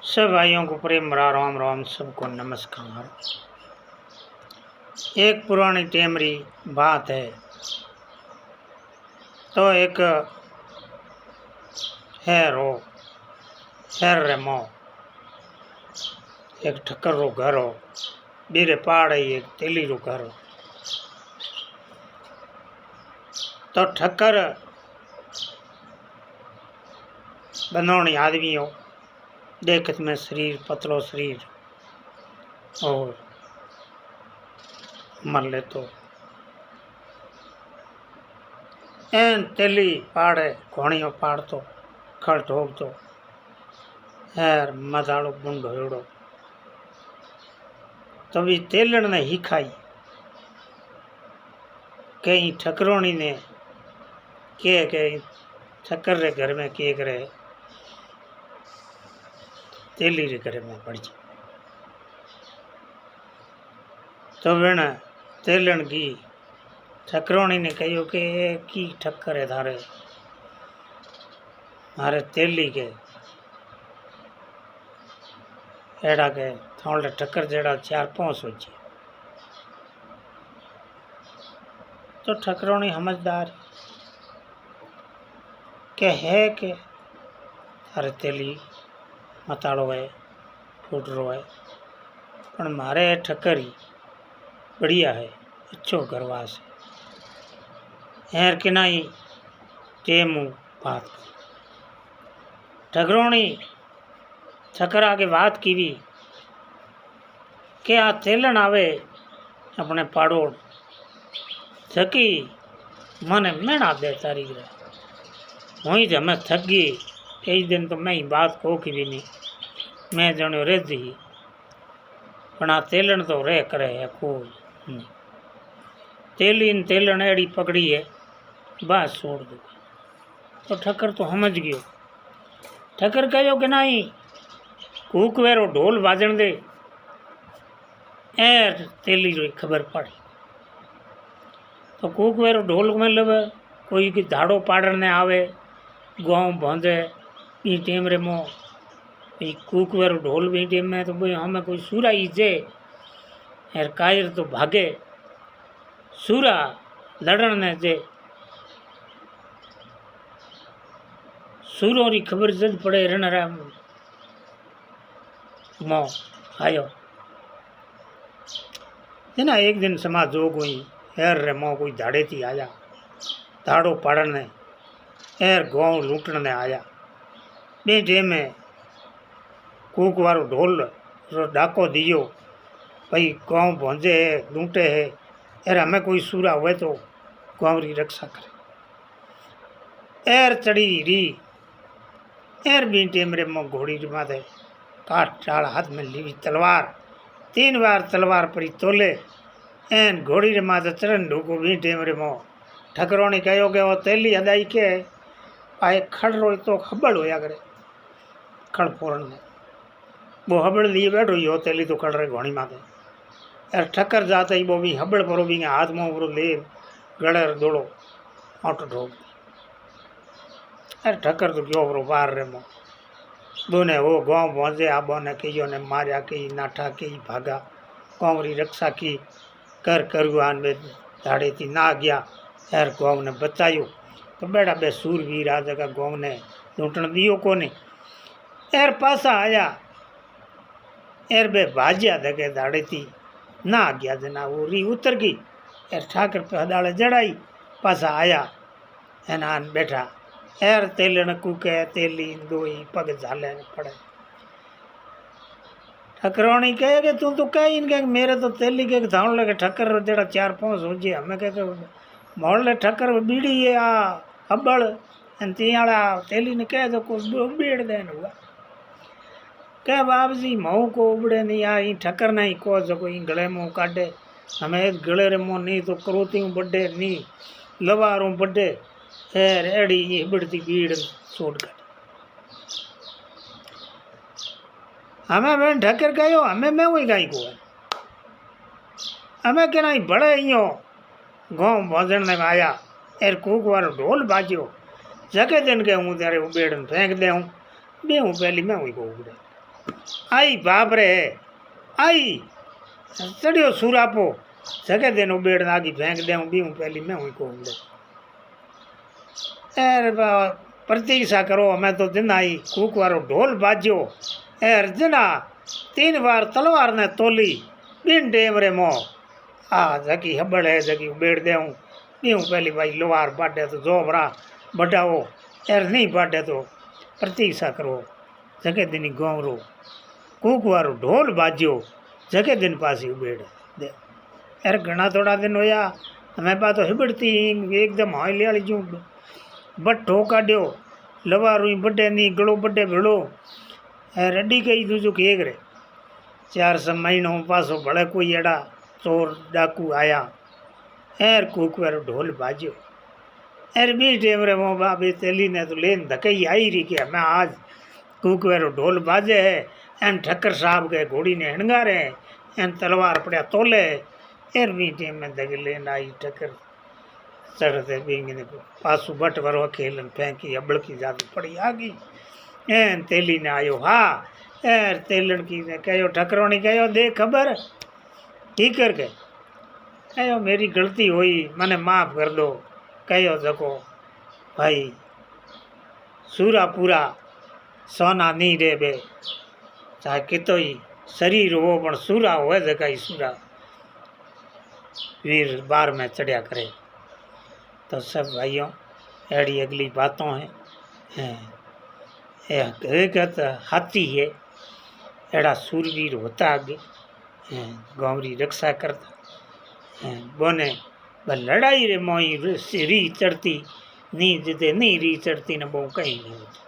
सब भाइयों को प्रेम भरा राम राम, सबको नमस्कार। एक पुरानी टेमरी बात है। तो एक है रेमो एक ठक्कर रो घर हो, बीरे पहाड़ है एक तेली रो घर हो। तो ठक्कर बनौनी आदमी हो, देखत में शरीर पतलो शरीर और मर ले तो एन तेली पाड़े घोड़ी पाड़ तो खड़ ठोक तो यार मजाड़ो बुंड होड़ो। तो भी तेलण ने ही खाई कहीं ठकरोनी ने के ठक्कर रे घर में के करे तेली रे घर में पड़ जा। तो वेण तेलण की ठकरोनी ने कहो कि की ठक्कर है थारे मारे तेली के एड़ा के थोड़े ठक्कर जेड़ा 4-5 हो। तो ठकरोनी समझदार के है कि थारे तेली मताड़ो है फूट रो है, पर मारे ठक्कर ही बढ़िया है, अच्छो गरवास है एर के नहीं टेमू बात। ठकरोनी ठक्कर आगे बात की भी कि आ तेलन आवे अपने पाड़ोड़ थकी मने मेणा दे तारी रे वहीं से मैं थक गई। कई दिन तो मैं ही बात को की भी नहीं, मैं जनो रे दी पण आ तेलन तो रे करे है कोई तेलीन तेलन एड़ी पकड़ी है बस छोड़ दो। तो ठक्कर तो समझ गयो। ठक्कर कहो कि नहीं कूकवेरो ढोल बाजन दे एर तेली रो खबर पड़ी। तो कूकवेरो ढोल में लवे कोई की धाड़ो पाड़ने आवे गाँव भोंजे ई टेम रे मो कूकवेरो ढोल भी टेम में तो भाई हमें कोई सूरा ही जे एर कायर तो भागे सूरा लड़न ने जे सूरों री खबर जद पड़े रण राम मो आयो ना। एक दिन समा जोग हुई एर रे मो कोई धाड़े थी आया धाड़ो पाड़ने एर गाँव लूटने ने आया बे जे में कूक वारो ढोल रो डाको दियो भाई गाँव भोंजे है लूटे है एर हमें कोई सूरा हुए तो गाँव री रक्षा करे। एर चढ़ी री एर भी टेम रे मो घोड़ी री माथे काट चाल हाथ में लीवी तलवार 3 बार तलवार परी तोले एन घोड़ी रे माथे चरण ढूको भी टेम रे मो ठकरोनी कहो कि वो तेली हदाई के आए खड़ रो तो हबड़ होया करे खड़ फोरन में वो हबड़ लिए बैठो यो तेली तो खड़ रहे घोड़ी माथे यार ठक्कर जाते ही वो भी हबड़ परो भी हाथ में उपरो ले गड़े दौड़ो ऑटो ठोक यार ठक्कर तो क्यों परो बाहर रे मो दोने वो गाँव पहुँचे आबो ने कईयों ने मारिया कई नाठा कई भागा गाँव री रक्षा की कर करुआन में धाड़े थी ना गया यार गाँव ने बचायो। तो बेड़ा बे सूरवीर आ जगह गाँव ने लूटन दियो कोने एर पासा आया एर बे भाजिया दगे धाड़े थी ना गया जना वो री उतर गई एर ठाकर पे हदाड़े जड़ाई पासा आया एनान बैठा एर तेलन कूके तेली दोई पग झाले पड़े। ठकरोनी कहे कि तू तो कह इनके मेरे तो तेली के धाण लगे ठक्कर जड़ा 4-5 हो जे हमें कह मोड़ ले ठक्कर बीड़ी है आ हबड़ एन तियाड़ा तेली ने कह तो कुछ उबेड़ देन हुआ कह बाप जी मऊ को उबड़े नहीं आ ई ठक्कर नहीं को जो कोई गले मुँह काटे हमें गले रे मुँह नहीं तो करोती बड्डे नहीं लवारों बड्डे एर एड़ी ये बढ़ती भीड़ छोड़ कर हमें मैं ठक्कर गयो हमें मैं वही गाय को है हमें कहना बड़े यो गाँव भोजन में आया एर कूक वारो ढोल बाजो जगह दिन के हूँ तेरे उबेड़ फेंक दे हूँ बे हूँ पहली मैं वही को उबड़े आई बाप रे आई चढ़ियो सूरापो जगह देन उबेड़ आगी फेंक दे बीहूँ पहली मैं हुई को एर प्रतीक्षा करो मैं तो दिन आई कूक वारो ढोल बाजो एर जना 3 बार तलवार ने तोली बिन टेम रे मो आ जगी हबड़ है जगी उबेड़ देऊँ बीहूँ पहली भाई लोहार बाटे तो जो बरा बढ़ाओ एर नहीं बाटे तो प्रतीक्षा करो जगह दिन गोमरो कूक वारो ढोल बाजो जगह दिन पास उबेड़ दे यार घना थोड़ा दिन होया मैं पा तो हिबड़ती एकदम हाईली वाली जू बट्ठो काढ़ो लवारू बड्डे नहीं गड़ो बड्डे भेड़ो रड्डी कई दूजो केक रे 400 महीनों पासो भले कोई एड़ा चोर डाकू आया एर कूक वारो ढोल बाजो एर बी टेम रे मो बाबे तेली ने तो लेन धकई आई रही कि मैं आज कूक वारो ढोल बाजे है एन ठक्कर साहब के घोड़ी ने हणगारे एन तलवार पड़िया तोले एर बी टेम में दग लेन आई ठक्कर चढ़ते बींग ने पासू बट वरो खेलन फेंकी अबड़ की जाती पड़ी आ गई एन तेली ने आयो हाँ एर तेलन की ने कहो ठकरोनी कहो दे खबर ठीक करके कहो मेरी गलती हुई मने माफ़ कर दो कहो जको भाई सूरा पूरा सोना नहीं रे बे चाहे कितो ही शरीर हो पण सूरा हो जका ही सूरा वीर बार में चढ़िया करे। तो सब भाइयों ऐडी अगली बातों हैं हकीकत हाथी है एड़ा सूरवीर होता आगे गाँव री रक्षा करता बोने लड़ाई रे मोई री चढ़ती नी जिते नहीं री चढ़ती न बहु कहीं नहीं होती।